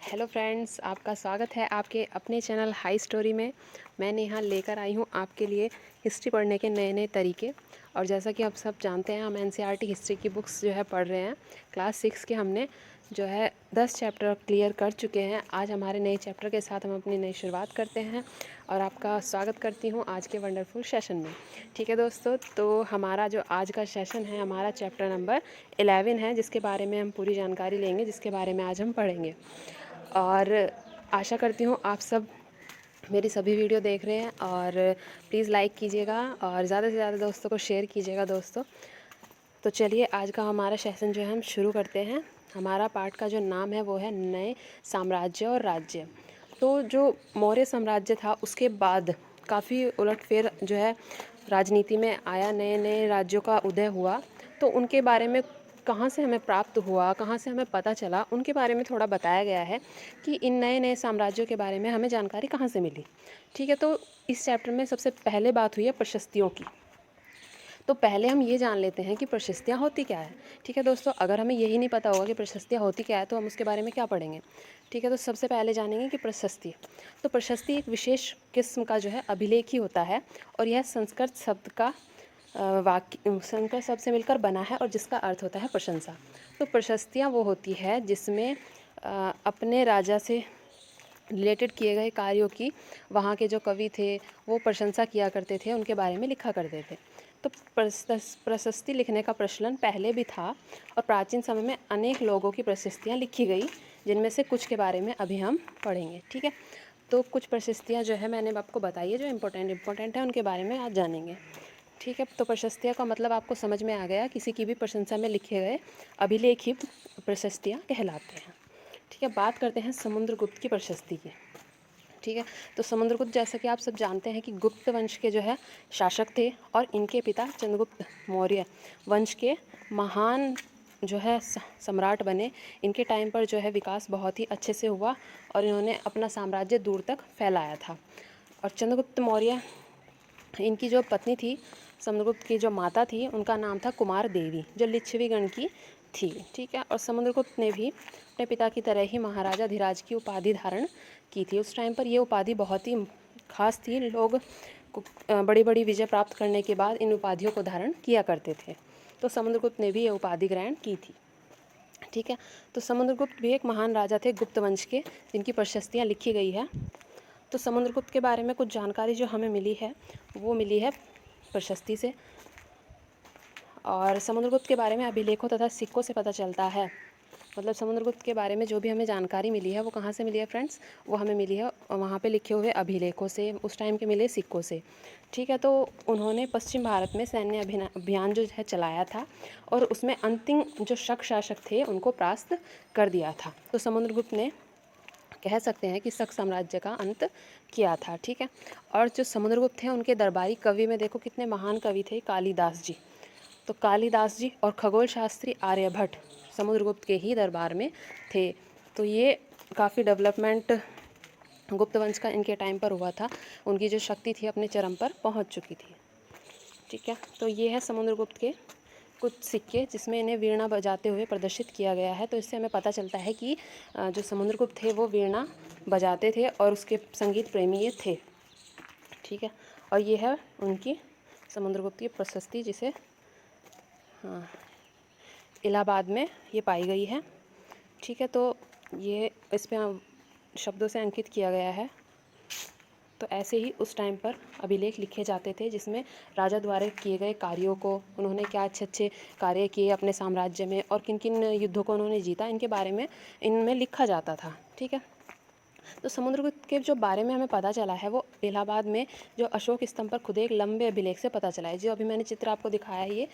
Hello friends, आपका स्वागत है आपके अपने चैनल हाई स्टोरी में। मैं यहाँ लेकर आई हूँ आपके लिए हिस्ट्री पढ़ने के नए नए तरीके। और जैसा कि आप सब जानते हैं, हम एनसीईआरटी हिस्ट्री की बुक्स जो है पढ़ रहे हैं। क्लास 6 के हमने जो है 10 चैप्टर क्लियर कर चुके हैं। आज हमारे नए चैप्टर के साथ हम अपनी नई शुरुआत करते हैं और आपका स्वागत करती हूँ आज के वंडरफुल सेशन में। ठीक है दोस्तों, तो हमारा जो आज का सेशन है, हमारा चैप्टर नंबर 11 है, जिसके बारे में हम पूरी जानकारी लेंगे, जिसके बारे में आज हम पढ़ेंगे। और आशा करती हूँ आप सब मेरी सभी वीडियो देख रहे हैं और प्लीज़ लाइक कीजिएगा और ज़्यादा से ज़्यादा दोस्तों को शेयर कीजिएगा दोस्तों। तो चलिए आज का हमारा सेशन जो है हम शुरू करते हैं। हमारा पार्ट का जो नाम है वो है नए साम्राज्य और राज्य। तो जो मौर्य साम्राज्य था उसके बाद काफ़ी उलटफेर जो है राजनीति में आया, नए नए राज्यों का उदय हुआ। तो उनके बारे में कहाँ से हमें प्राप्त हुआ, कहाँ से हमें पता चला, उनके बारे में थोड़ा बताया गया है कि इन नए नए साम्राज्यों के बारे में हमें जानकारी कहाँ से मिली। ठीक है, तो इस चैप्टर में सबसे पहले बात हुई है प्रशस्तियों की। तो पहले हम ये जान लेते हैं कि प्रशस्तियाँ होती क्या है। ठीक है दोस्तों, अगर हमें यही नहीं पता होगा कि प्रशस्तियाँ होती क्या है तो हम उसके बारे में क्या पढ़ेंगे। ठीक है, तो सबसे पहले जानेंगे कि प्रशस्ति। तो प्रशस्ति एक विशेष किस्म का जो है अभिलेख ही होता है और यह संस्कृत शब्द का वाक्य संस्कृत शब्द से मिलकर बना है और जिसका अर्थ होता है प्रशंसा। तो प्रशस्तियाँ वो होती है जिसमें अपने राजा से रिलेटेड किए गए कार्यों की वहाँ के जो कवि थे वो प्रशंसा किया करते थे, उनके बारे में लिखा करते थे। तो प्रशस्ति लिखने का प्रचलन पहले भी था और प्राचीन समय में अनेक लोगों की प्रशस्तियाँ लिखी गई, जिनमें से कुछ के बारे में अभी हम पढ़ेंगे। ठीक है, तो कुछ प्रशस्तियाँ जो है मैंने आपको बताई है, जो इम्पोर्टेंट है उनके बारे में आज जानेंगे। ठीक है, तो प्रशस्तियाँ का मतलब आपको समझ में आ गया। किसी की भी प्रशंसा में लिखे गए अभिलेख ही प्रशस्तियाँ कहलाते हैं। ठीक है, बात करते हैं समुद्रगुप्त की प्रशस्ति की। ठीक है, तो समुद्रगुप्त जैसा कि आप सब जानते हैं कि गुप्त वंश के जो है शासक थे और इनके पिता चंद्रगुप्त मौर्य वंश के महान जो है सम्राट बने। इनके टाइम पर जो है विकास बहुत ही अच्छे से हुआ और इन्होंने अपना साम्राज्य दूर तक फैलाया था। और चंद्रगुप्त मौर्य, इनकी जो पत्नी थी, समुद्रगुप्त की जो माता थी, उनका नाम था कुमार देवी, जो लिच्छवी गण की थी। ठीक है, और समुद्रगुप्त ने भी अपने पिता की तरह ही महाराजा धीराज की उपाधि धारण की थी। उस टाइम पर ये उपाधि बहुत ही खास थी। लोग बड़ी बड़ी विजय प्राप्त करने के बाद इन उपाधियों को धारण किया करते थे। तो समुद्रगुप्त ने भी ये उपाधि ग्रहण की थी। ठीक है, तो समुद्रगुप्त भी एक महान राजा थे गुप्त वंश के, जिनकी प्रशस्तियाँ लिखी गई है। तो समुद्रगुप्त के बारे में कुछ जानकारी जो हमें मिली है वो मिली है प्रशस्ति से। और समुद्रगुप्त के बारे में अभिलेखों तथा सिक्कों से पता चलता है। मतलब समुद्रगुप्त के बारे में जो भी हमें जानकारी मिली है वो कहाँ से मिली है फ्रेंड्स, वो हमें मिली है वहाँ पे लिखे हुए अभिलेखों से, उस टाइम के मिले सिक्कों से। ठीक है, तो उन्होंने पश्चिम भारत में सैन्य अभियान जो है चलाया था और उसमें अंतिम जो शक शासक थे उनको परास्त कर दिया था। तो समुद्रगुप्त ने कह सकते हैं कि शक साम्राज्य का अंत किया था। ठीक है, और जो समुद्रगुप्त थे उनके दरबारी कवि में देखो कितने महान कवि थे, कालिदास जी। तो कालिदास जी और खगोल शास्त्री आर्यभट्ट समुद्रगुप्त के ही दरबार में थे। तो ये काफ़ी डेवलपमेंट गुप्त वंश का इनके टाइम पर हुआ था। उनकी जो शक्ति थी अपने चरम पर पहुंच चुकी थी। ठीक है, तो ये है समुद्रगुप्त के कुछ सिक्के जिसमें इन्हें वीणा बजाते हुए प्रदर्शित किया गया है। तो इससे हमें पता चलता है कि जो समुद्रगुप्त थे वो वीणा बजाते थे और उसके संगीत प्रेमी ये थे। ठीक है, और ये है उनकी समुद्रगुप्त की प्रशस्ति, जिसे इलाहाबाद में ये पाई गई है। ठीक है, तो ये इस पर शब्दों से अंकित किया गया है। तो ऐसे ही उस टाइम पर अभिलेख लिखे जाते थे जिसमें राजा द्वारा किए गए कार्यों को, उन्होंने क्या अच्छे अच्छे कार्य किए अपने साम्राज्य में और किन किन युद्धों को उन्होंने जीता, इनके बारे में इनमें लिखा जाता था। ठीक है, तो समुद्रगुप्त के जो बारे में हमें पता चला है वो इलाहाबाद में जो अशोक स्तंभ पर खुदे एक लंबे अभिलेख से पता चला है। जो अभी मैंने चित्र आपको दिखाया है ये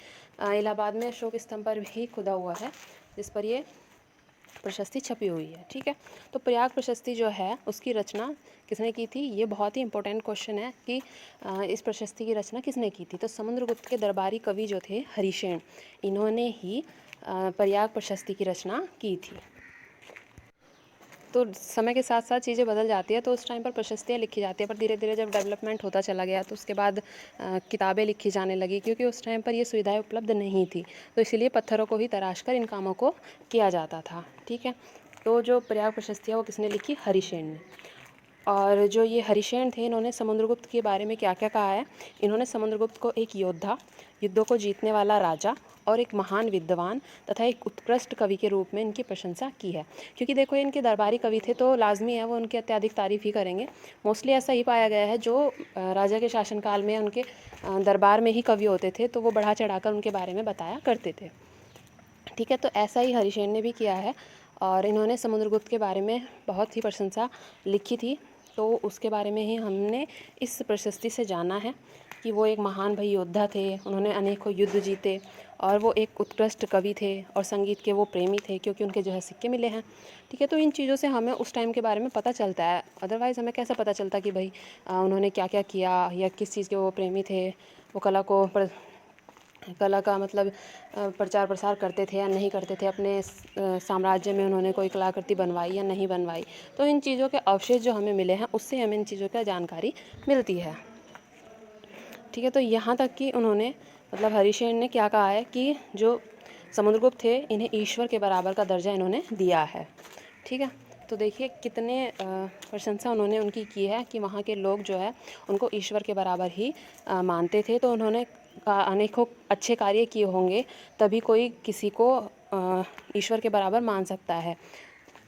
इलाहाबाद में अशोक स्तंभ पर भी खुदा हुआ है, जिस पर ये प्रशस्ति छपी हुई है। ठीक है, तो प्रयाग प्रशस्ति जो है उसकी रचना किसने की थी, ये बहुत ही इंपॉर्टेंट क्वेश्चन है कि इस प्रशस्ति की रचना किसने की थी। तो समुद्रगुप्त के दरबारी कवि जो थे हरिशेन, इन्होंने ही प्रयाग प्रशस्ति की रचना की थी। तो समय के साथ साथ चीज़ें बदल जाती है, तो उस टाइम पर प्रशस्तियाँ लिखी जाती है, पर धीरे धीरे जब डेवलपमेंट होता चला गया तो उसके बाद किताबें लिखी जाने लगी, क्योंकि उस टाइम पर ये सुविधाएं उपलब्ध नहीं थी। तो इसीलिए पत्थरों को ही तराश कर इन कामों को किया जाता था। ठीक है, तो जो प्रयाग प्रशस्ति है वो किसने लिखी? हरिसेन ने। और जो ये हरिसेन थे, इन्होंने समुद्रगुप्त के बारे में क्या क्या कहा है? इन्होंने समुद्रगुप्त को एक योद्धा, युद्धों को जीतने वाला राजा और एक महान विद्वान तथा एक उत्कृष्ट कवि के रूप में इनकी प्रशंसा की है। क्योंकि देखो, इनके दरबारी कवि थे तो लाजमी है वो उनकी अत्यधिक तारीफ़ ही करेंगे। मोस्टली ऐसा ही पाया गया है, जो राजा के शासनकाल में उनके दरबार में ही कवि होते थे तो वो बढ़ा चढ़ाकर उनके बारे में बताया करते थे। ठीक है, तो ऐसा ही हरिसेन ने भी किया है और इन्होंने समुद्रगुप्त के बारे में बहुत ही प्रशंसा लिखी थी। तो उसके बारे में ही हमने इस प्रशस्ति से जाना है कि वो एक महान भई योद्धा थे, उन्होंने अनेकों युद्ध जीते और वो एक उत्कृष्ट कवि थे और संगीत के वो प्रेमी थे, क्योंकि उनके जो है सिक्के मिले हैं। ठीक है, तो इन चीज़ों से हमें उस टाइम के बारे में पता चलता है, अदरवाइज़ हमें कैसे पता चलता कि भाई उन्होंने क्या क्या किया या किस चीज़ के वो प्रेमी थे, वो कला का मतलब प्रचार प्रसार करते थे या नहीं करते थे, अपने साम्राज्य में उन्होंने कोई कलाकृति बनवाई या नहीं बनवाई। तो इन चीज़ों के अवशेष जो हमें मिले हैं उससे हमें इन चीज़ों की जानकारी मिलती है। ठीक है, तो यहाँ तक कि उन्होंने मतलब हरिसेन ने क्या कहा है कि जो समुद्रगुप्त थे इन्हें ईश्वर के बराबर का दर्जा इन्होंने दिया है। ठीक है, तो देखिए कितने प्रशंसा उन्होंने उनकी की है कि वहाँ के लोग जो है उनको ईश्वर के बराबर ही मानते थे। तो उन्होंने अनेकों अच्छे कार्य किए होंगे तभी कोई किसी को ईश्वर के बराबर मान सकता है,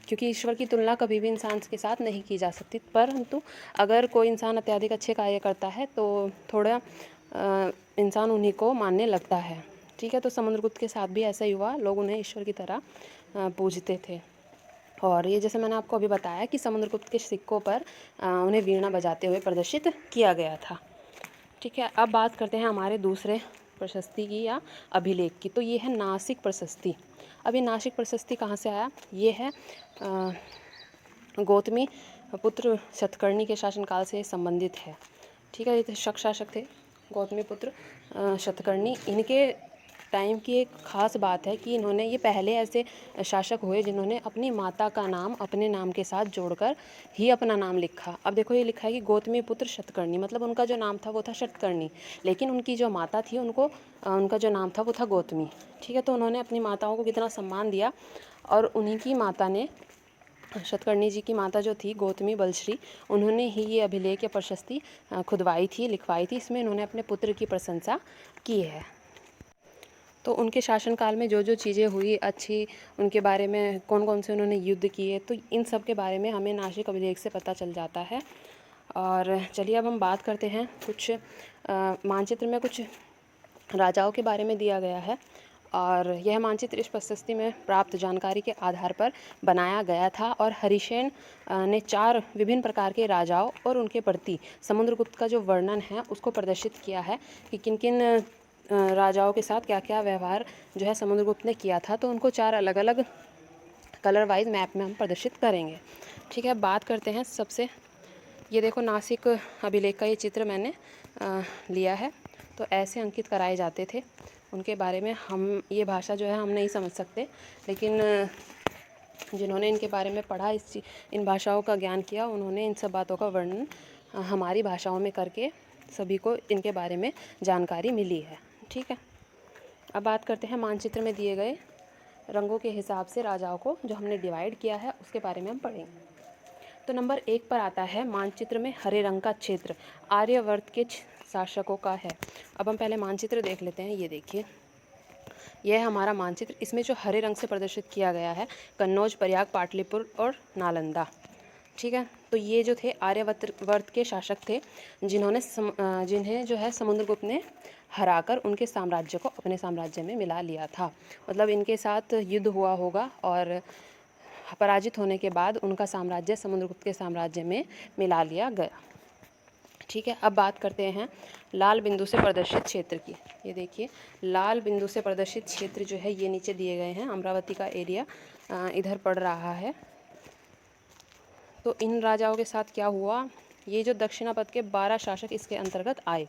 क्योंकि ईश्वर की तुलना कभी भी इंसान के साथ नहीं की जा सकती। परंतु अगर कोई इंसान अत्यधिक अच्छे कार्य करता है तो थोड़ा इंसान उन्हीं को मानने लगता है। ठीक है, तो समुद्रगुप्त के साथ भी ऐसा ही हुआ, लोग उन्हें ईश्वर की तरह पूजते थे। और ये जैसे मैंने आपको अभी बताया कि समुद्रगुप्त के सिक्कों पर उन्हें वीणा बजाते हुए प्रदर्शित किया गया था। ठीक है, अब बात करते हैं हमारे दूसरे प्रशस्ति की या अभिलेख की। तो ये है नासिक प्रशस्ति। अब ये नासिक प्रशस्ति कहाँ से आया? ये है गौतमी पुत्र शतकर्णी के शासनकाल से संबंधित है। ठीक है, ये शक शासक थे गौतमी पुत्र शतकर्णी। इनके टाइम की एक ख़ास बात है कि इन्होंने ये पहले ऐसे शासक हुए जिन्होंने अपनी माता का नाम अपने नाम के साथ जोड़कर ही अपना नाम लिखा। अब देखो, ये लिखा है कि गौतमी पुत्र शतकर्णी, मतलब उनका जो नाम था वो था शतकर्णी, लेकिन उनकी जो माता थी उनको उनका जो नाम था वो था गौतमी। ठीक है, तो उन्होंने अपनी माताओं को कितना सम्मान दिया। और उन्हीं की माता ने, शतकर्णी जी की माता जो थी गौतमी बलश्री, उन्होंने ही ये अभिलेख या प्रशस्ति खुदवाई थी, लिखवाई थी। इसमें उन्होंने अपने पुत्र की प्रशंसा की है। तो उनके शासनकाल में जो जो चीज़ें हुई अच्छी, उनके बारे में कौन कौन से उन्होंने युद्ध किए, तो इन सब के बारे में हमें नासिक अभिलेख से पता चल जाता है। और चलिए अब हम बात करते हैं कुछ मानचित्र में कुछ राजाओं के बारे में दिया गया है। और यह मानचित्र इस प्रशस्ति में प्राप्त जानकारी के आधार पर बनाया गया था। और हरिसेन ने 4 विभिन्न प्रकार के राजाओं और उनके प्रति समुद्रगुप्त का जो वर्णन है उसको प्रदर्शित किया है कि किन किन राजाओं के साथ क्या क्या व्यवहार जो है समुद्रगुप्त ने किया था। तो उनको 4 अलग अलग कलर वाइज मैप में हम प्रदर्शित करेंगे। ठीक है, बात करते हैं सबसे, ये देखो नासिक अभिलेख का ये चित्र मैंने लिया है। तो ऐसे अंकित कराए जाते थे उनके बारे में। हम ये भाषा जो है हम नहीं समझ सकते, लेकिन जिन्होंने इनके बारे में पढ़ा, इन भाषाओं का ज्ञान किया, उन्होंने इन सब बातों का वर्णन हमारी भाषाओं में करके सभी को इनके बारे में जानकारी मिली है। ठीक है, अब बात करते हैं मानचित्र में दिए गए रंगों के हिसाब से राजाओं को जो हमने डिवाइड किया है उसके बारे में हम पढ़ेंगे। तो नंबर 1 पर आता है मानचित्र में हरे रंग का क्षेत्र आर्यवर्त के शासकों का है। अब हम पहले मानचित्र देख लेते हैं। ये देखिए, यह है हमारा मानचित्र। इसमें जो हरे रंग से प्रदर्शित किया गया है कन्नौज, प्रयाग, पाटलिपुत्र और नालंदा। ठीक है, तो ये जो थे आर्यवर्त के शासक थे जिन्हें जो है समुद्रगुप्त ने हराकर उनके साम्राज्य को अपने साम्राज्य में मिला लिया था। मतलब इनके साथ युद्ध हुआ होगा और पराजित होने के बाद उनका साम्राज्य समुद्रगुप्त के साम्राज्य में मिला लिया गया। ठीक है, अब बात करते हैं लाल बिंदु से प्रदर्शित क्षेत्र की। ये देखिए, लाल बिंदु से प्रदर्शित क्षेत्र जो है ये नीचे दिए गए हैं। अमरावती का एरिया इधर पड़ रहा है। तो इन राजाओं के साथ क्या हुआ, ये जो दक्षिणापथ के 12 शासक इसके अंतर्गत आए,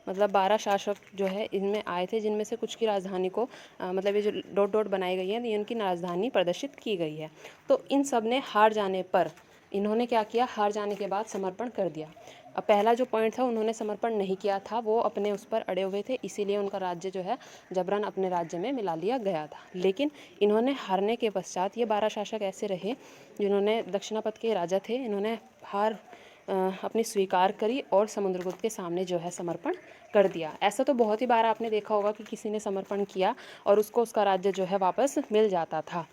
मतलब 12 शासक जो है इनमें आए थे, जिनमें से कुछ की राजधानी को मतलब ये जो डॉट डॉट बनाई गई है, इनकी राजधानी प्रदर्शित की गई है। तो इन सब ने हार जाने पर इन्होंने क्या किया, हार जाने के बाद समर्पण कर दिया। अब पहला जो पॉइंट था, उन्होंने समर्पण नहीं किया था, वो अपने उस पर अड़े हुए थे, इसीलिए उनका राज्य जो है जबरन अपने राज्य में मिला लिया गया था। लेकिन इन्होंने हारने के पश्चात, ये 12 शासक ऐसे रहे जिन्होंने, दक्षिणापथ के राजा थे, इन्होंने हार अपनी स्वीकार करी और समुद्रगुप्त के सामने जो है समर्पण कर दिया। ऐसा तो बहुत ही बार आपने देखा होगा कि किसी ने समर्पण किया और उसको उसका राज्य जो है वापस मिल जाता था।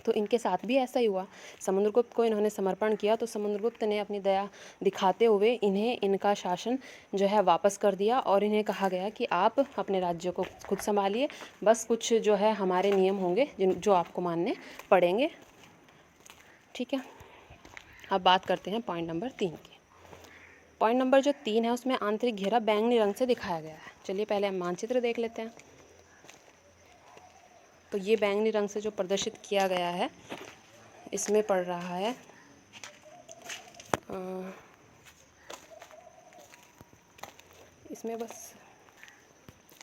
तो इनके साथ भी ऐसा ही हुआ। समुद्रगुप्त को इन्होंने समर्पण किया तो समुद्रगुप्त ने अपनी दया दिखाते हुए इन्हें इनका शासन जो है वापस कर दिया और इन्हें कहा गया कि आप अपने राज्य को खुद संभालिए, बस कुछ जो है हमारे नियम होंगे जो आपको मानने पड़ेंगे। ठीक है, अब बात करते हैं पॉइंट नंबर 3 की। पॉइंट नंबर जो 3 है उसमें आंतरिक घेरा बैंगनी रंग से दिखाया गया है। चलिए पहले हम मानचित्र देख लेते हैं। तो ये बैंगनी रंग से जो प्रदर्शित किया गया है, इसमें पड़ रहा है इसमें बस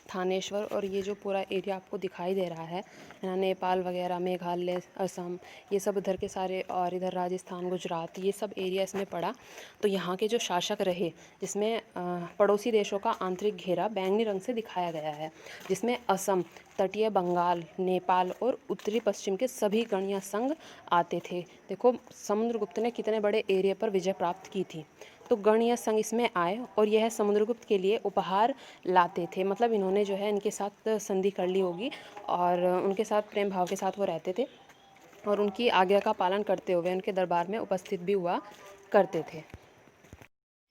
थानेश्वर और ये जो पूरा एरिया आपको दिखाई दे रहा है, नेपाल वगैरह, मेघालय, असम, ये सब इधर के सारे, और इधर राजस्थान, गुजरात, ये सब एरिया इसमें पड़ा। तो यहाँ के जो शासक रहे, जिसमें पड़ोसी देशों का आंतरिक घेरा बैंगनी रंग से दिखाया गया है, जिसमें असम, तटीय बंगाल, नेपाल और उत्तरी पश्चिम के सभी गण या संघ आते थे। देखो समुद्रगुप्त ने कितने बड़े एरिया पर विजय प्राप्त की थी। तो गण या संघ इसमें आए और यह समुद्रगुप्त के लिए उपहार लाते थे। मतलब इन्होंने जो है इनके साथ संधि कर ली होगी और उनके साथ प्रेम भाव के साथ वो रहते थे और उनकी आज्ञा का पालन करते हुए उनके दरबार में उपस्थित भी हुआ करते थे।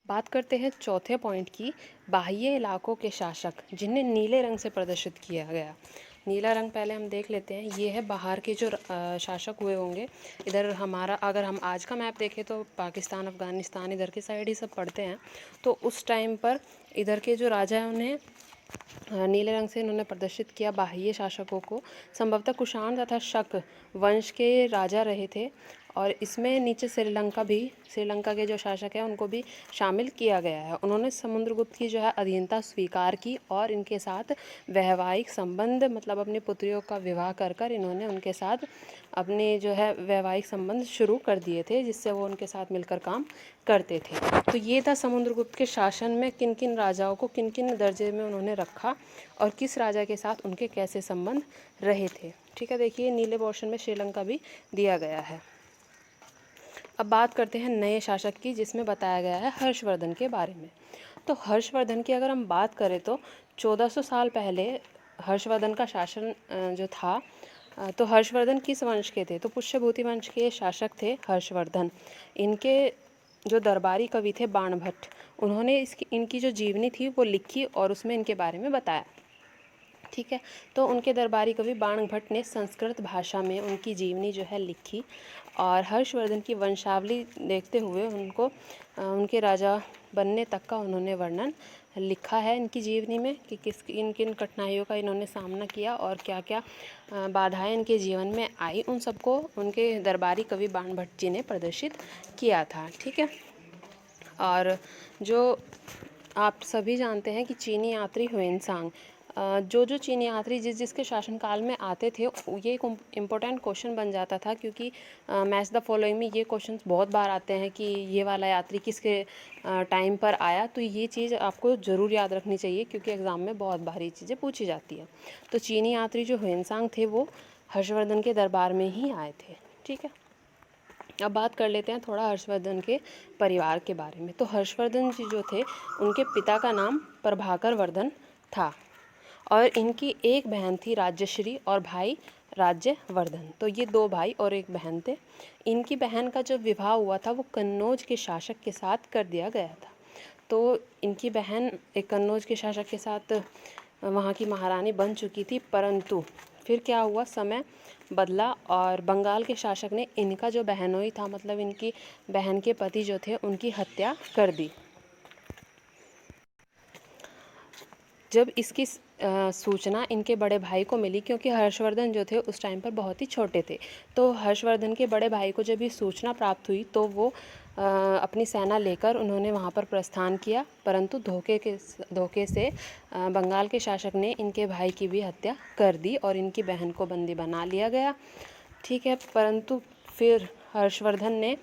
बात करते हैं चौथे पॉइंट की, बाह्य इलाकों के शासक जिन्हें नीले रंग से प्रदर्शित किया गया। नीला रंग पहले हम देख लेते हैं। ये है बाहर के जो शासक हुए होंगे। इधर हमारा, अगर हम आज का मैप देखें तो पाकिस्तान, अफ़गानिस्तान इधर के साइड ही सब पड़ते हैं। तो उस टाइम पर इधर के जो राजा हैं उन्हें नीले रंग से इन्होंने प्रदर्शित किया। बाह्य शासकों को संभवतः कुषाण तथा शक वंश के राजा रहे थे और इसमें नीचे श्रीलंका के जो शासक हैं उनको भी शामिल किया गया है। उन्होंने समुद्रगुप्त की जो है अधीनता स्वीकार की और इनके साथ वैवाहिक संबंध, मतलब अपनी पुत्रियों का विवाह कर कर इन्होंने उनके साथ अपने जो है वैवाहिक संबंध शुरू कर दिए थे, जिससे वो उनके साथ मिलकर काम करते थे। तो ये था समुद्रगुप्त के शासन में किन किन राजाओं को किन किन दर्जे में उन्होंने रखा और किस राजा के साथ उनके कैसे संबंध रहे थे। ठीक है, देखिए नीले पोर्शन में श्रीलंका भी दिया गया है। अब बात करते हैं नए शासक की, जिसमें बताया गया है हर्षवर्धन के बारे में। तो हर्षवर्धन की अगर हम बात करें तो 1400 साल पहले हर्षवर्धन का शासन जो था, तो हर्षवर्धन किस वंश के थे? तो पुष्यभूति वंश के शासक थे हर्षवर्धन। इनके जो दरबारी कवि थे बाणभट्ट, उन्होंने इनकी जो जीवनी थी वो लिखी और उसमें इनके बारे में बताया। ठीक है, तो उनके दरबारी कवि बाणभट्ट ने संस्कृत भाषा में उनकी जीवनी जो है लिखी और हर्षवर्धन की वंशावली देखते हुए उनके राजा बनने तक का उन्होंने वर्णन लिखा है इनकी जीवनी में कि किन किन कठिनाइयों का इन्होंने सामना किया और क्या क्या बाधाएं इनके जीवन में आई, उन सबको उनके दरबारी कवि बाणभट्ट जी ने प्रदर्शित किया था। ठीक है, और जो आप सभी जानते हैं कि चीनी यात्री ह्वेनसांग, जो चीनी यात्री जिसके शासनकाल में आते थे, ये एक इम्पोर्टेंट क्वेश्चन बन जाता था क्योंकि मैच द फॉलोइंग में ये क्वेश्चंस बहुत बार आते हैं कि ये वाला यात्री किसके टाइम पर आया। तो ये चीज़ आपको ज़रूर याद रखनी चाहिए क्योंकि एग्ज़ाम में बहुत बार ये चीज़ें पूछी जाती है। तो चीनी यात्री जो ह्वेनसांग थे वो हर्षवर्धन के दरबार में ही आए थे। ठीक है, अब बात कर लेते हैं थोड़ा हर्षवर्धन के परिवार के बारे में। तो हर्षवर्धन जी जो थे, उनके पिता का नाम प्रभाकर वर्धन था और इनकी एक बहन थी राज्यश्री और भाई राज्यवर्धन। तो ये 2 भाई और 1 बहन थे। इनकी बहन का जो विवाह हुआ था वो कन्नौज के शासक के साथ कर दिया गया था। तो इनकी बहन एक कन्नौज के शासक के साथ वहाँ की महारानी बन चुकी थी, परंतु फिर क्या हुआ, समय बदला और बंगाल के शासक ने इनका जो बहनोई था, मतलब इनकी बहन के पति जो थे, उनकी हत्या कर दी। जब इसकी सूचना इनके बड़े भाई को मिली, क्योंकि हर्षवर्धन जो थे उस टाइम पर बहुत ही छोटे थे, तो हर्षवर्धन के बड़े भाई को जब ये सूचना प्राप्त हुई तो वो अपनी सेना लेकर उन्होंने वहाँ पर प्रस्थान किया, परंतु धोखे से बंगाल के शासक ने इनके भाई की भी हत्या कर दी और इनकी बहन को बंदी बना लिया गया। ठीक है, परंतु फिर हर्षवर्धन ने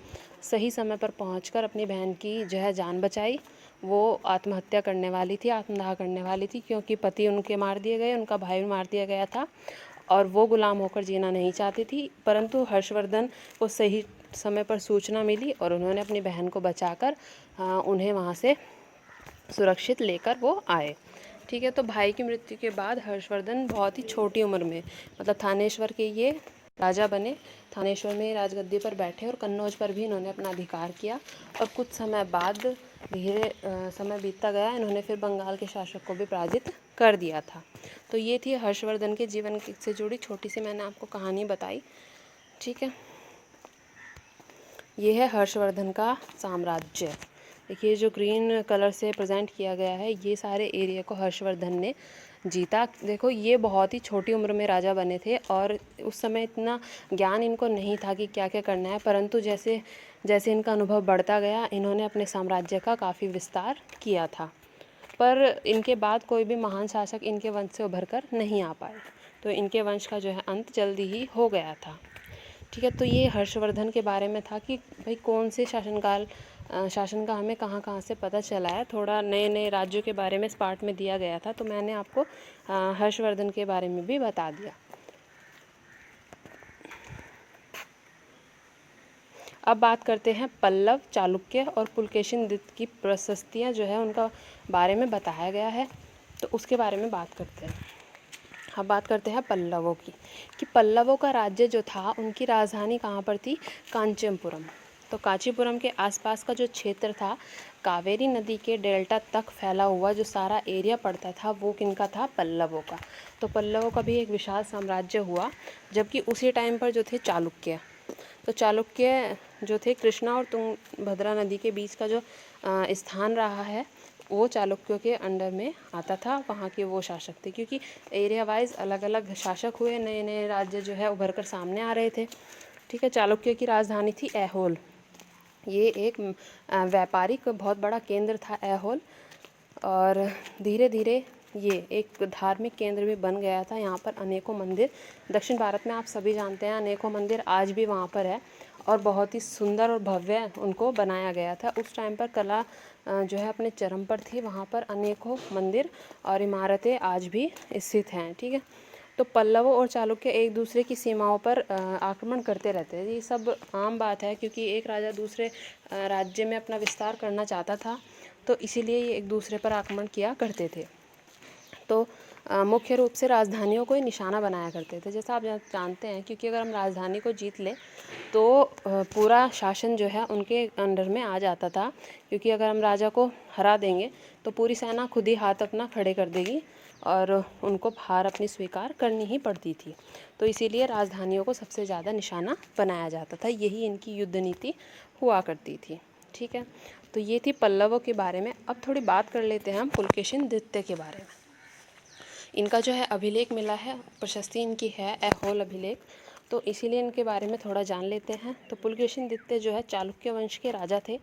सही समय पर पहुंचकर अपनी बहन की जो है जान बचाई। वो आत्महत्या करने वाली थी, आत्मदाह करने वाली थी, क्योंकि पति उनके मार दिए गए, उनका भाई भी मार दिया गया था और वो गुलाम होकर जीना नहीं चाहती थी। परंतु हर्षवर्धन को सही समय पर सूचना मिली और उन्होंने अपनी बहन को बचाकर उन्हें वहाँ से सुरक्षित लेकर वो आए। ठीक है, तो भाई की मृत्यु के बाद हर्षवर्धन बहुत ही छोटी उम्र में, मतलब थानेश्वर के ये राजा बने, थानेश्वर में राजगद्दी पर बैठे और कन्नौज पर भी इन्होंने अपना अधिकार किया। और कुछ समय बाद धीरे समय बीतता गया, इन्होंने फिर बंगाल के शासक को भी पराजित कर दिया था। तो ये थी हर्षवर्धन के जीवन से जुड़ी छोटी सी मैंने आपको कहानी बताई। ठीक है, ये है हर्षवर्धन का साम्राज्य। देखिए जो ग्रीन कलर से प्रेजेंट किया गया है, ये सारे एरिया को हर्षवर्धन ने जीता। देखो ये बहुत ही छोटी उम्र में राजा बने थे और उस समय इतना ज्ञान इनको नहीं था कि क्या क्या करना है, परंतु जैसे जैसे इनका अनुभव बढ़ता गया, इन्होंने अपने साम्राज्य का काफ़ी विस्तार किया था। पर इनके बाद कोई भी महान शासक इनके वंश से उभर कर नहीं आ पाए, तो इनके वंश का जो है अंत जल्दी ही हो गया था। ठीक है, तो ये हर्षवर्धन के बारे में था कि भाई कौन से शासन का हमें कहाँ कहाँ से पता चला है। थोड़ा नए नए राज्यों के बारे में इस पार्ट में दिया गया था, तो मैंने आपको हर्षवर्धन के बारे में भी बता दिया। अब बात करते हैं पल्लव, चालुक्य और पुलकेशिन द्वितीय की प्रशस्तियाँ जो है उनका बारे में बताया गया है, तो उसके बारे में बात करते हैं। अब बात करते हैं पल्लवों की, कि पल्लवों का राज्य जो था, उनकी राजधानी कहाँ पर थी? कांचीपुरम। तो कांचीपुरम के आसपास का जो क्षेत्र था, कावेरी नदी के डेल्टा तक फैला हुआ जो सारा एरिया पड़ता था, वो किनका था? पल्लवों का। तो पल्लवों का भी एक विशाल साम्राज्य हुआ। जबकि उसी टाइम पर जो थे चालुक्य, तो चालुक्य जो थे कृष्णा और तुंगभद्रा नदी के बीच का जो स्थान रहा है, वो चालुक्यों के अंडर में आता था। वहाँ के वो शासक थे, क्योंकि एरिया वाइज अलग अलग शासक हुए, नए नए राज्य जो है उभर कर सामने आ रहे थे। ठीक है, चालुक्य की राजधानी थी ऐहोल। ये एक व्यापारिक बहुत बड़ा केंद्र था ऐहोल, और धीरे धीरे ये एक धार्मिक केंद्र भी बन गया था। यहाँ पर अनेकों मंदिर, दक्षिण भारत में आप सभी जानते हैं अनेकों मंदिर आज भी वहाँ पर है, और बहुत ही सुंदर और भव्य उनको बनाया गया था। उस टाइम पर कला जो है अपने चरम पर थी। वहाँ पर अनेकों मंदिर और इमारतें आज भी स्थित हैं। ठीक है, तो पल्लवों और चालुक्य एक दूसरे की सीमाओं पर आक्रमण करते रहते हैं। ये सब आम बात है, क्योंकि एक राजा दूसरे राज्य में अपना विस्तार करना चाहता था, तो इसीलिए ये एक दूसरे पर आक्रमण किया करते थे। तो मुख्य रूप से राजधानियों को ही निशाना बनाया करते थे, जैसा आप जानते हैं, क्योंकि अगर हम राजधानी को जीत लें तो पूरा शासन जो है उनके अंडर में आ जाता था। क्योंकि अगर हम राजा को हरा देंगे तो पूरी सेना खुद ही हाथ अपना खड़े कर देगी और उनको हार अपनी स्वीकार करनी ही पड़ती थी। तो इसीलिए राजधानियों को सबसे ज़्यादा निशाना बनाया जाता था, यही इनकी युद्ध नीति हुआ करती थी। ठीक है, तो ये थी पल्लवों के बारे में। अब थोड़ी बात कर लेते हैं हम पुलकेशिन द्वितीय के बारे में। इनका जो है अभिलेख मिला है, प्रशस्ति इनकी है ऐहोल अभिलेख, तो इसीलिए इनके बारे में थोड़ा जान लेते हैं। तो पुलकेशिन द्वितीय जो है चालुक्य वंश के राजा थे।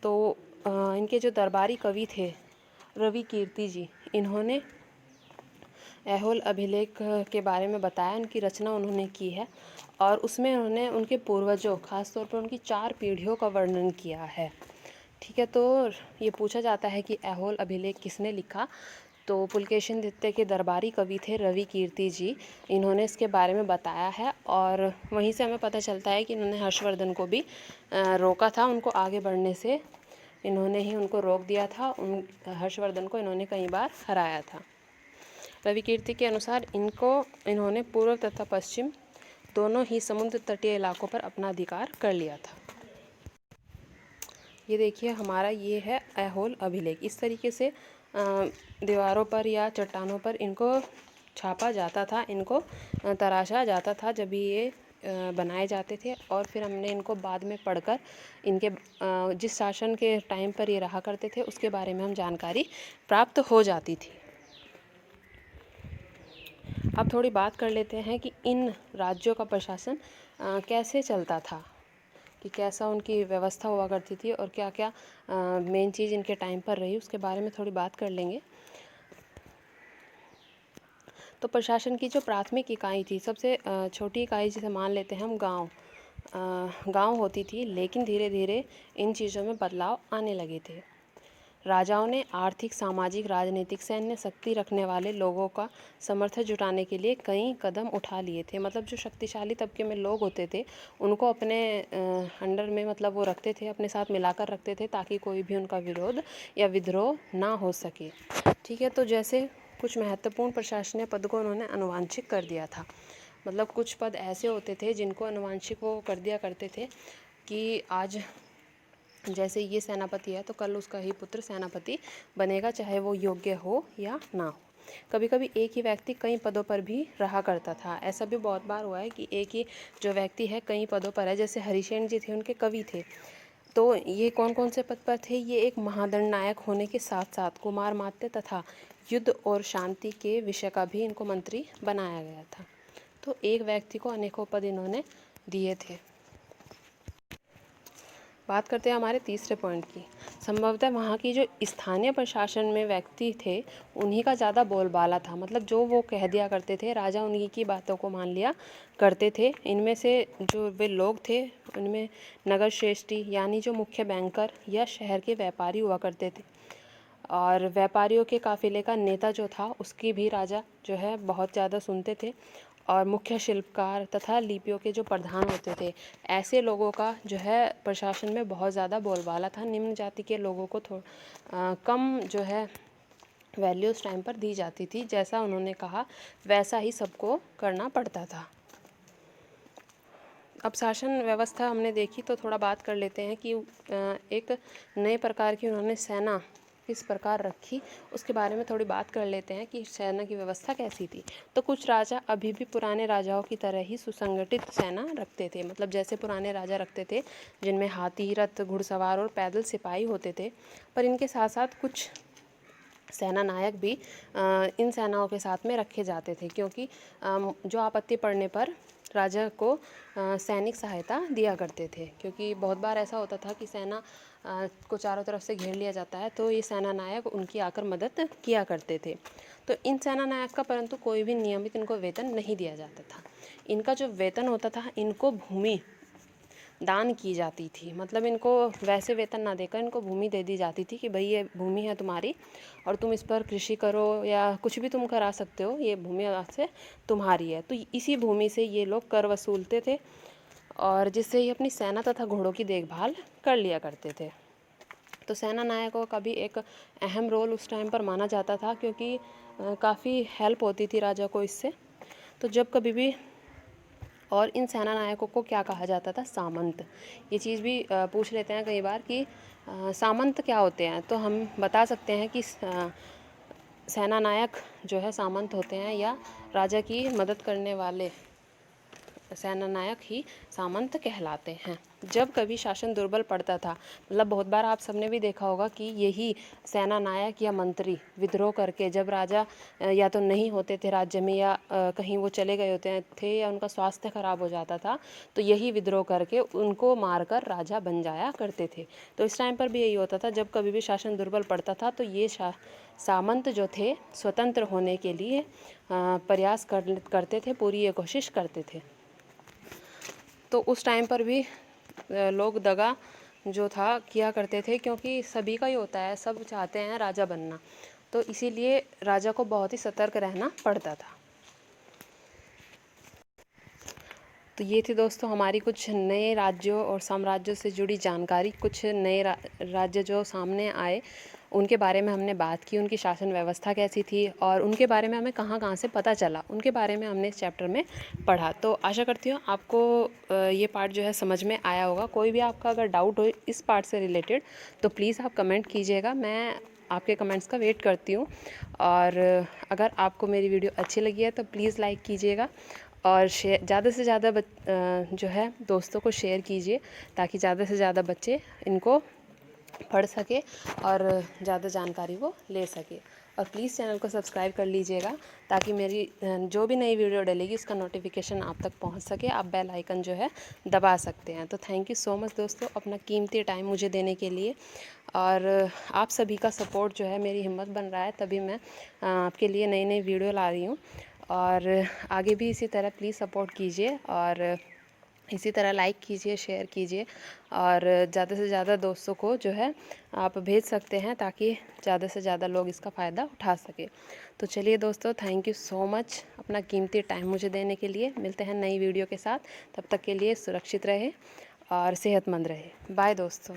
तो इनके जो दरबारी कवि थे रवि कीर्ति जी, इन्होंने ऐहोल अभिलेख के बारे में बताया, उनकी रचना उन्होंने की है, और उसमें उन्होंने उनके पूर्वजों, खासतौर पर उनकी 4 पीढ़ियों का वर्णन किया है। ठीक है, तो ये पूछा जाता है कि ऐहोल अभिलेख किसने लिखा? तो पुलकेशिन द्वितीय के दरबारी कवि थे रवि कीर्ति जी, इन्होंने इसके बारे में बताया है। और वहीं से हमें पता चलता है कि इन्होंने हर्षवर्धन को भी रोका था, उनको आगे बढ़ने से इन्होंने ही उनको रोक दिया था। हर्षवर्धन को इन्होंने कई बार हराया था। रवि कीर्ति के अनुसार इन्होंने पूर्व तथा पश्चिम दोनों ही समुद्र तटीय इलाकों पर अपना अधिकार कर लिया था। ये देखिए हमारा ये है ऐहोल अभिलेख। इस तरीके से दीवारों पर या चट्टानों पर इनको छापा जाता था, इनको तराशा जाता था जब ये बनाए जाते थे। और फिर हमने इनको बाद में पढ़कर इनके जिस शासन के टाइम पर ये रहा करते थे उसके बारे में हम जानकारी प्राप्त हो जाती थी। अब थोड़ी बात कर लेते हैं कि इन राज्यों का प्रशासन कैसे चलता था, कि कैसा उनकी व्यवस्था हुआ करती थी और क्या क्या मेन चीज़ इनके टाइम पर रही, उसके बारे में थोड़ी बात कर लेंगे। तो प्रशासन की जो प्राथमिक इकाई थी, सबसे छोटी इकाई जिसे मान लेते हैं हम गांव, गांव होती थी, लेकिन धीरे धीरे इन चीज़ों में बदलाव आने लगे थे। राजाओं ने आर्थिक, सामाजिक, राजनीतिक, सैन्य शक्ति रखने वाले लोगों का समर्थन जुटाने के लिए कई कदम उठा लिए थे। मतलब जो शक्तिशाली तबके में लोग होते थे उनको अपने अंडर में, मतलब वो रखते थे, अपने साथ मिलाकर रखते थे, ताकि कोई भी उनका विरोध या विद्रोह ना हो सके। ठीक है, तो जैसे कुछ महत्वपूर्ण प्रशासनिक पद को उन्होंने अनुवांशिक कर दिया था। मतलब कुछ पद ऐसे होते थे जिनको अनुवांशिक वो कर दिया करते थे कि आज जैसे ये सेनापति है तो कल उसका ही पुत्र सेनापति बनेगा, चाहे वो योग्य हो या ना हो। कभी कभी एक ही व्यक्ति कई पदों पर भी रहा करता था। ऐसा भी बहुत बार हुआ है कि एक ही जो व्यक्ति है कई पदों पर है। जैसे हरिसेन जी थे, उनके कवि थे, तो ये कौन कौन से पद पर थे? ये एक महादंडनायक होने के साथ साथ कुमार मात्य तथा युद्ध और शांति के विषय का भी इनको मंत्री बनाया गया था। तो एक व्यक्ति को अनेकों पद इन्होंने दिए थे। बात करते हैं हमारे तीसरे पॉइंट की। संभवतः वहाँ की जो स्थानीय प्रशासन में व्यक्ति थे उन्हीं का ज़्यादा बोलबाला था। मतलब जो वो कह दिया करते थे, राजा उन्हीं की बातों को मान लिया करते थे। इनमें से जो वे लोग थे उनमें नगर श्रेष्ठी यानी जो मुख्य बैंकर या शहर के व्यापारी हुआ करते थे, और व्यापारियों के काफ़िले का नेता जो था उसकी भी राजा जो है बहुत ज़्यादा सुनते थे। और मुख्य शिल्पकार तथा लिपियों के जो प्रधान होते थे, ऐसे लोगों का जो है प्रशासन में बहुत ज़्यादा बोलबाला था। निम्न जाति के लोगों को कम जो है वैल्यू उस टाइम पर दी जाती थी। जैसा उन्होंने कहा वैसा ही सबको करना पड़ता था। अब शासन व्यवस्था हमने देखी तो थोड़ा बात कर लेते हैं कि एक नए प्रकार की उन्होंने सेना किस प्रकार रखी, उसके बारे में थोड़ी बात कर लेते हैं कि सेना की व्यवस्था कैसी थी। तो कुछ राजा अभी भी पुराने राजाओं की तरह ही सुसंगठित सेना रखते थे। मतलब जैसे पुराने राजा रखते थे जिनमें हाथी, रथ, घुड़सवार और पैदल सिपाही होते थे। पर इनके साथ साथ कुछ सेना नायक भी इन सेनाओं के साथ में रखे जाते थे, क्योंकि जो आपत्ति पड़ने पर राजा को सैनिक सहायता दिया करते थे। क्योंकि बहुत बार ऐसा होता था कि सेना को चारों तरफ से घेर लिया जाता है, तो ये सेना नायक उनकी आकर मदद किया करते थे। तो इन सेना नायक का परंतु कोई भी नियमित इनको वेतन नहीं दिया जाता था। इनका जो वेतन होता था, इनको भूमि दान की जाती थी। मतलब इनको वैसे वेतन ना देकर इनको भूमि दे दी जाती थी कि भाई ये भूमि है तुम्हारी और तुम इस पर कृषि करो या कुछ भी तुम करा सकते हो, ये भूमि आज से तुम्हारी है। तो इसी भूमि से ये लोग कर वसूलते थे और जिससे ये अपनी सेना तथा घोड़ों की देखभाल कर लिया करते थे। तो सेना नायकों का भी एक अहम रोल उस टाइम पर माना जाता था, क्योंकि काफ़ी हेल्प होती थी राजा को इससे। तो जब कभी भी, और इन सेना नायकों को क्या कहा जाता था? सामंत। ये चीज़ भी पूछ लेते हैं कई बार कि सामंत क्या होते हैं। तो हम बता सकते हैं कि सेना नायक जो है सामंत होते हैं, या राजा की मदद करने वाले सेना नायक ही सामंत कहलाते हैं। जब कभी शासन दुर्बल पड़ता था, मतलब बहुत बार आप सबने भी देखा होगा कि यही सेना नायक या मंत्री विद्रोह करके, जब राजा या तो नहीं होते थे राज्य में या कहीं वो चले गए होते थे या उनका स्वास्थ्य खराब हो जाता था, तो यही विद्रोह करके उनको मारकर राजा बन जाया करते थे। तो इस टाइम पर भी यही होता था, जब कभी भी शासन दुर्बल पड़ता था तो ये सामंत जो थे स्वतंत्र होने के लिए प्रयास करते थे, पूरी ये कोशिश करते थे। तो उस टाइम पर भी लोग दगा जो था किया करते थे, क्योंकि सभी का ही होता है, सब चाहते हैं राजा बनना, तो इसीलिए राजा को बहुत ही सतर्क रहना पड़ता था। तो ये थी दोस्तों हमारी कुछ नए राज्यों और साम्राज्यों से जुड़ी जानकारी। कुछ नए राज्य जो सामने आए उनके बारे में हमने बात की, उनकी शासन व्यवस्था कैसी थी और उनके बारे में हमें कहाँ कहाँ से पता चला, उनके बारे में हमने इस चैप्टर में पढ़ा। तो आशा करती हूँ आपको ये पार्ट जो है समझ में आया होगा। कोई भी आपका अगर डाउट हो इस पार्ट से रिलेटेड तो प्लीज़ आप कमेंट कीजिएगा, मैं आपके कमेंट्स का वेट करती हूँ। और अगर आपको मेरी वीडियो अच्छी लगी है तो प्लीज़ लाइक कीजिएगा और ज़्यादा से ज़्यादा जो है दोस्तों को शेयर कीजिए, ताकि ज़्यादा से ज़्यादा बच्चे इनको पढ़ सके और ज़्यादा जानकारी वो ले सके। और प्लीज़ चैनल को सब्सक्राइब कर लीजिएगा, ताकि मेरी जो भी नई वीडियो डलेगी उसका नोटिफिकेशन आप तक पहुंच सके। आप बेल आइकन जो है दबा सकते हैं। तो थैंक यू सो मच दोस्तों, अपना कीमती टाइम मुझे देने के लिए। और आप सभी का सपोर्ट जो है मेरी हिम्मत बन रहा है, तभी मैं आपके लिए नई नई वीडियो ला रही हूँ। और आगे भी इसी तरह प्लीज़ सपोर्ट कीजिए और इसी तरह लाइक कीजिए, शेयर कीजिए और ज़्यादा से ज़्यादा दोस्तों को जो है आप भेज सकते हैं ताकि ज़्यादा से ज़्यादा लोग इसका फ़ायदा उठा सके। तो चलिए दोस्तों, थैंक यू सो मच अपना कीमती टाइम मुझे देने के लिए। मिलते हैं नई वीडियो के साथ, तब तक के लिए सुरक्षित रहे और सेहतमंद रहे। बाय दोस्तों।